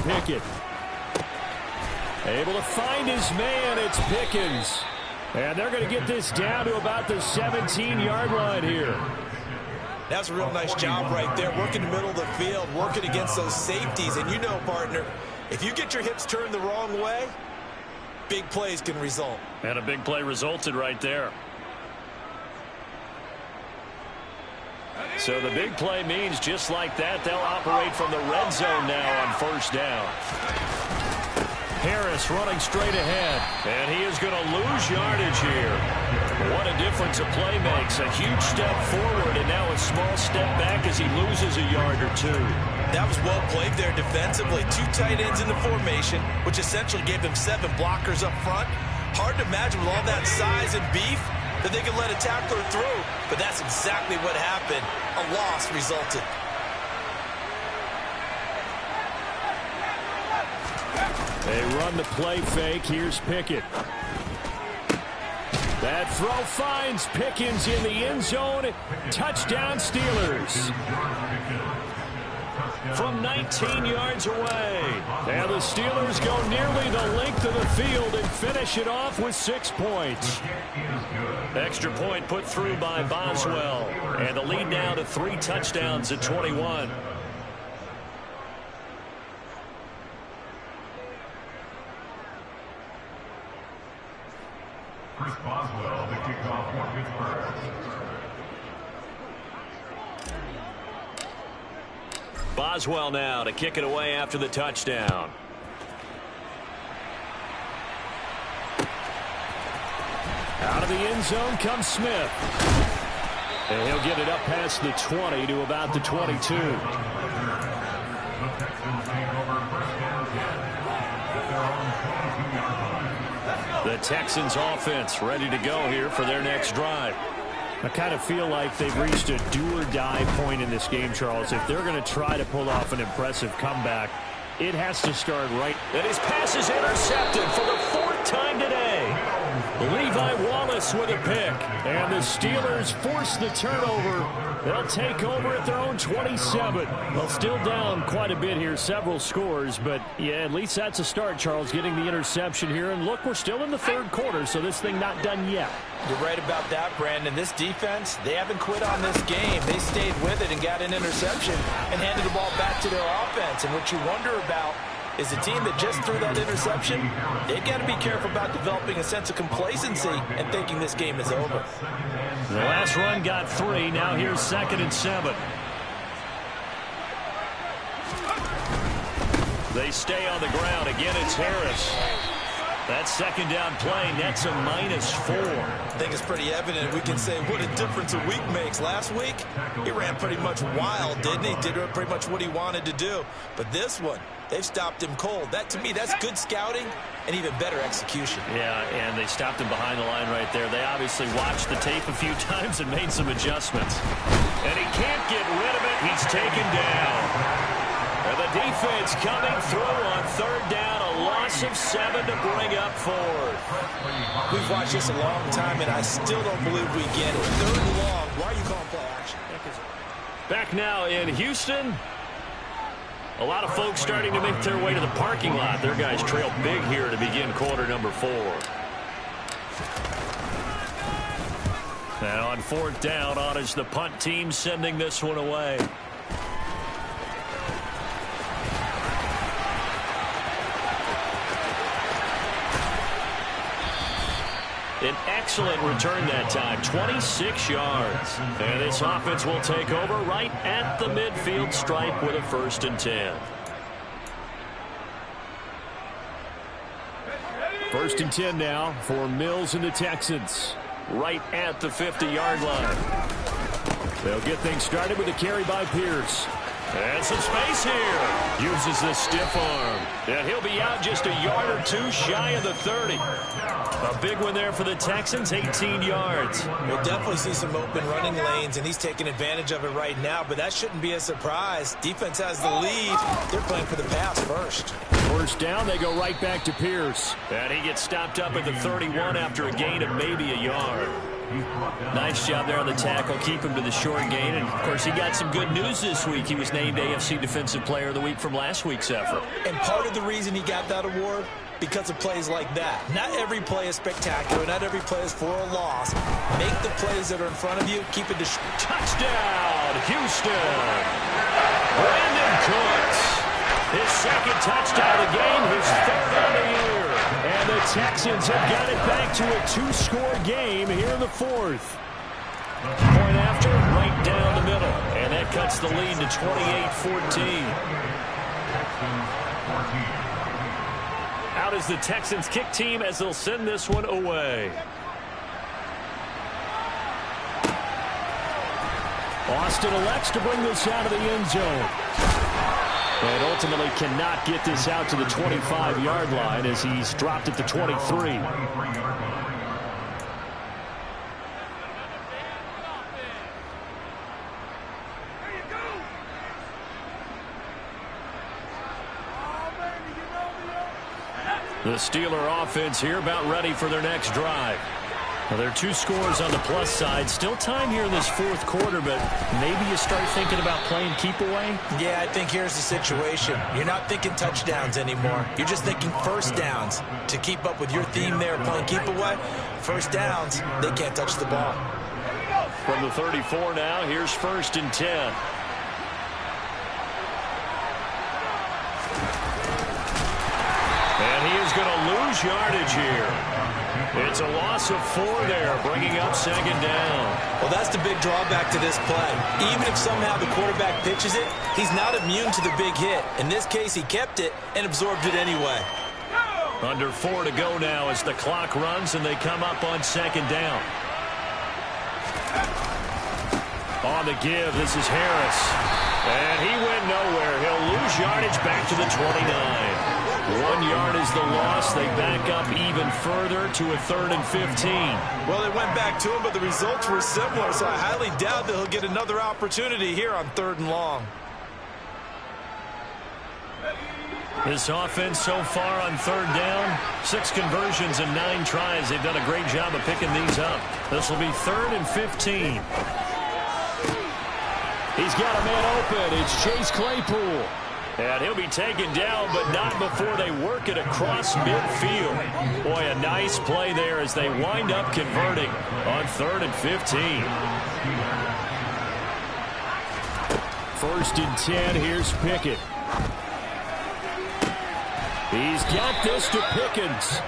Pickett. Able to find his man. It's Pickens. And they're going to get this down to about the 17-yard line here. That's a real nice job right there, working the middle of the field, working against those safeties. And you know, partner, if you get your hips turned the wrong way, big plays can result. And a big play resulted right there. So the big play means just like that, they'll operate from the red zone now on first down. Harris running straight ahead, and he is going to lose yardage here. What a difference a play makes. A huge step forward and now a small step back as he loses a yard or two. That was well played there defensively. 2 tight ends in the formation, which essentially gave him 7 blockers up front. Hard to imagine with all that size and beef that they could let a tackler through, but that's exactly what happened. A loss resulted. They run the play fake. Here's Pickett. That throw finds Pickens in the end zone. Touchdown Steelers. From 19 yards away. And the Steelers go nearly the length of the field and finish it off with 6 points. Extra point put through by Boswell. And the lead now to 3 touchdowns at 21. Chris Boswell, the kickoff for Pittsburgh. Boswell now to kick it away after the touchdown. Out of the end zone comes Smith. And he'll get it up past the 20 to about the 22. The Texans offense ready to go here for their next drive. I kind of feel like they've reached a do-or-die point in this game, Charles. If they're going to try to pull off an impressive comeback, it has to start right. And his pass is intercepted for the 4th time today. Levi Wallace with a pick. And the Steelers force the turnover. They'll take over at their own 27. Well, still down quite a bit here, several scores. But, yeah, at least that's a start, Charles, getting the interception here. And, look, we're still in the 3rd quarter, so this thing not done yet. You're right about that, Brandon. This defense, they haven't quit on this game. They stayed with it and got an interception and handed the ball back to their offense. And what you wonder about is a team that just threw that interception, they've got to be careful about developing a sense of complacency and thinking this game is over. The last run got 3. Now here's 2nd and 7. They stay on the ground. Again, it's Harris. That 2nd down play nets a -4. I think it's pretty evident. We can say what a difference a week makes. Last week, he ran pretty much wild, didn't he? Did pretty much what he wanted to do. But this one, they've stopped him cold. That, to me, that's good scouting and even better execution. Yeah, and they stopped him behind the line right there. They obviously watched the tape a few times and made some adjustments. And he can't get rid of it. He's taken down. And the defense coming through on 3rd down. A loss of 7 to bring up 4th. We've watched this a long time, and I still don't believe we get it. 3rd and long. Why are you calling play action? Back now in Houston. A lot of folks starting to make their way to the parking lot. Their guys trail big here to begin quarter number 4. Now on 4th down, on is the punt team sending this one away. An excellent return that time, 26 yards. And this offense will take over right at the midfield stripe with a 1st and 10. 1st and 10 now for Mills and the Texans. Right at the 50-yard line. They'll get things started with a carry by Pierce. And some space here. Uses the stiff arm. And he'll be out just a yard or 2 shy of the 30. A big one there for the Texans, 18 yards. We'll definitely see some open running lanes, and he's taking advantage of it right now, but that shouldn't be a surprise. Defense has the lead. They're playing for the pass first. 1st down, they go right back to Pierce. And he gets stopped up at the 31 after a gain of maybe a yard. Nice job there on the tackle. Keep him to the short gain. And, of course, he got some good news this week. He was named AFC Defensive Player of the Week from last week's effort. And part of the reason he got that award, because of plays like that. Not every play is spectacular. Not every play is for a loss. Make the plays that are in front of you. Keep it to touchdown, Houston. Brandon Cooks. His second touchdown of the game, his third on the year. And the Texans have got it back to a two-score game here in the fourth. Point after, right down the middle. And that cuts the lead to 28-14. Out is the Texans kick team as they'll send this one away. Austin elects to bring this out of the end zone. And ultimately cannot get this out to the 25-yard line as he's dropped at the 23. The Steeler offense here about ready for their next drive. Well, there are two scores on the plus side. Still time here in this fourth quarter, but maybe you start thinking about playing keep away? Yeah, I think here's the situation. You're not thinking touchdowns anymore. You're just thinking first downs. To keep up with your theme there, playing keep away, first downs, they can't touch the ball. From the 34 now, here's 1st and 10. And he is going to lose yardage here. It's a loss of 4 there, bringing up 2nd down. Well, that's the big drawback to this play. Even if somehow the quarterback pitches it, he's not immune to the big hit. In this case, he kept it and absorbed it anyway. Under 4 to go now as the clock runs and they come up on 2nd down. On the give, this is Harris. And he went nowhere. He'll lose yardage back to the 29. 1 yard is the loss. They back up even further to a 3rd and 15. Well, they went back to him, but the results were similar, so I highly doubt that he'll get another opportunity here on 3rd and long. This offense so far on 3rd down, 6 conversions and 9 tries. They've done a great job of picking these up. This will be 3rd and 15. He's got a man open. It's Chase Claypool. And he'll be taken down, but not before they work it across midfield. Boy, a nice play there as they wind up converting on 3rd and 15. 1st and 10, here's Pickett. He's got this to Pickens.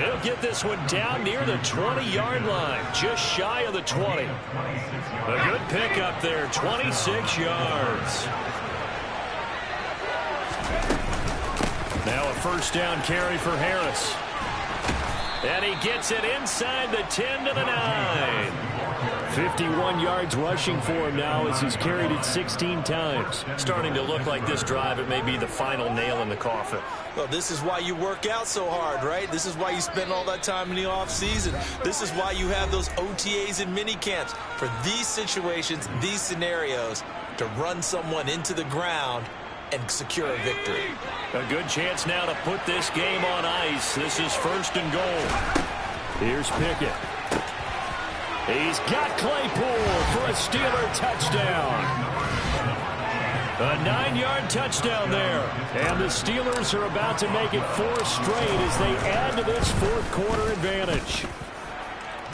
He'll get this one down near the 20-yard line, just shy of the 20. A good pickup there, 26 yards. Now a 1st down carry for Harris. And he gets it inside the 10 to the 9. 51 yards rushing for him now as he's carried it 16 times. Starting to look like this drive, it may be the final nail in the coffin. Well, this is why you work out so hard, right? This is why you spend all that time in the offseason. This is why you have those OTAs and mini camps. For these situations, these scenarios, to run someone into the ground and secure a victory. A good chance now to put this game on ice. This is 1st and goal. Here's Pickett. He's got Claypool for a Steeler touchdown. A 9-yard touchdown there. And the Steelers are about to make it 4 straight as they add to this fourth quarter advantage.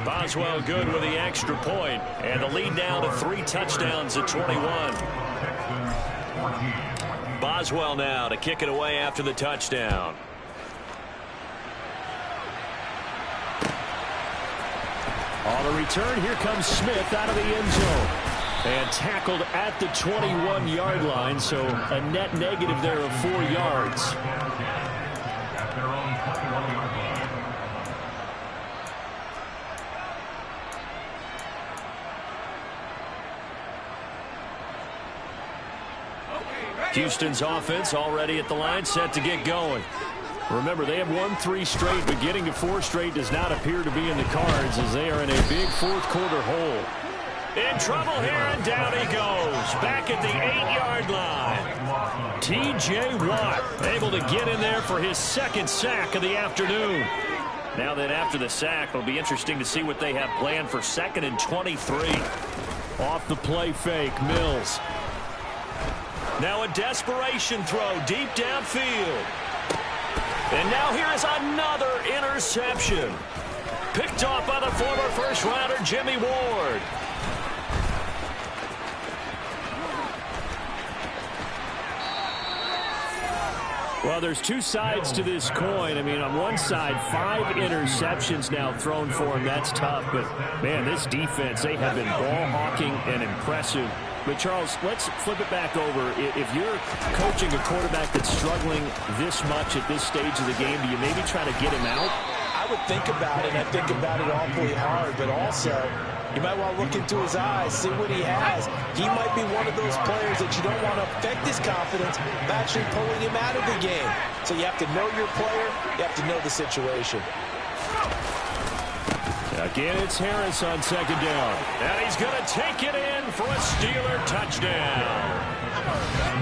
Boswell good with the extra point. And the lead now to 3 touchdowns at 21. Boswell now to kick it away after the touchdown. On the return, here comes Smith out of the end zone. And tackled at the 21-yard line, so a net negative there of 4 yards. Houston's offense already at the line, set to get going. Remember, they have won 3 straight, but getting to 4 straight does not appear to be in the cards as they are in a big fourth quarter hole. In trouble here, and down he goes. Back at the 8-yard line. T.J. Watt able to get in there for his 2nd sack of the afternoon. Now then, after the sack, it'll be interesting to see what they have planned for 2nd and 23. Off the play fake, Mills. Now a desperation throw deep downfield. And now here is another interception. Picked off by the former first-rounder Jimmy Ward. Well, there's two sides to this coin. I mean, on one side, 5 interceptions now thrown for him. That's tough. But, man, this defense, they have been ball-hawking and impressive. But, Charles, let's flip it back over. If you're coaching a quarterback that's struggling this much at this stage of the game, do you maybe try to get him out? I would think about it, and I think about it awfully hard, but also you might want to look into his eyes, see what he has. He might be one of those players that you don't want to affect his confidence by actually pulling him out of the game. So you have to know your player, you have to know the situation. Again, it's Harris on 2nd down. And he's going to take it in for a Steeler touchdown.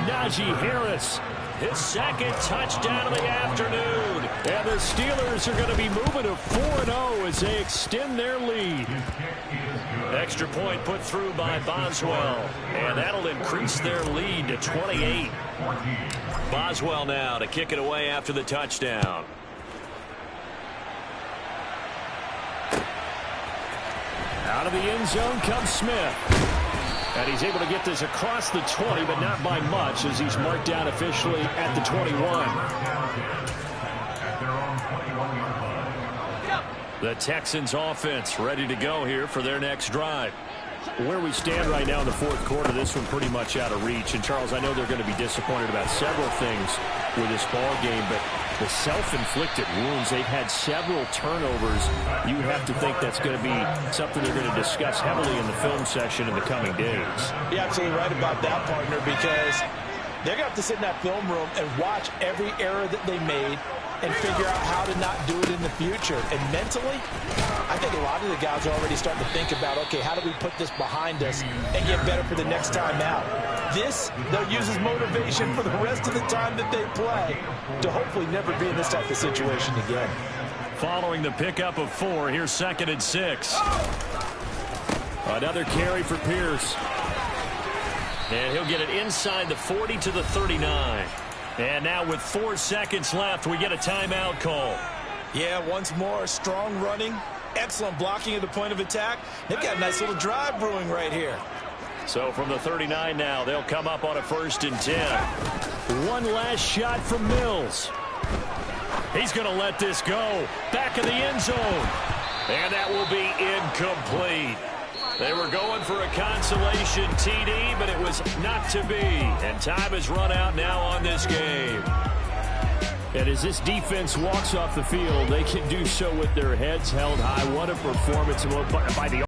Najee Harris. His 2nd touchdown of the afternoon. And the Steelers are going to be moving to 4-0 as they extend their lead. Extra point put through by Boswell. And that'll increase their lead to 28. Boswell now to kick it away after the touchdown. Out of the end zone comes Smith. And he's able to get this across the 20, but not by much, as he's marked down officially at the 21. The Texans offense ready to go here for their next drive. Where we stand right now in the 4th quarter, this one pretty much out of reach. And, Charles, I know they're going to be disappointed about several things with this ball game, but the self-inflicted wounds, they've had several turnovers. You have to think that's going to be something they're going to discuss heavily in the film session in the coming days. You're absolutely right about that, partner, because they're going to have to sit in that film room and watch every error that they made and figure out how to not do it in the future. And mentally, I think a lot of the guys are already starting to think about, okay, how do we put this behind us and get better for the next time out? This, they'll use as motivation for the rest of the time that they play to hopefully never be in this type of situation again. Following the pickup of 4, here's 2nd and 6. Another carry for Pierce. And he'll get it inside the 40 to the 39. And now with 4 seconds left, we get a timeout call. Yeah, once more, strong running, excellent blocking at the point of attack. They've got a nice little drive brewing right here. So from the 39 now, they'll come up on a 1st and 10. One last shot from Mills. He's going to let this go. Back in the end zone. And that will be incomplete. They were going for a consolation TD, but it was not to be. And time has run out now on this game. And as this defense walks off the field, they can do so with their heads held high. What a performance by the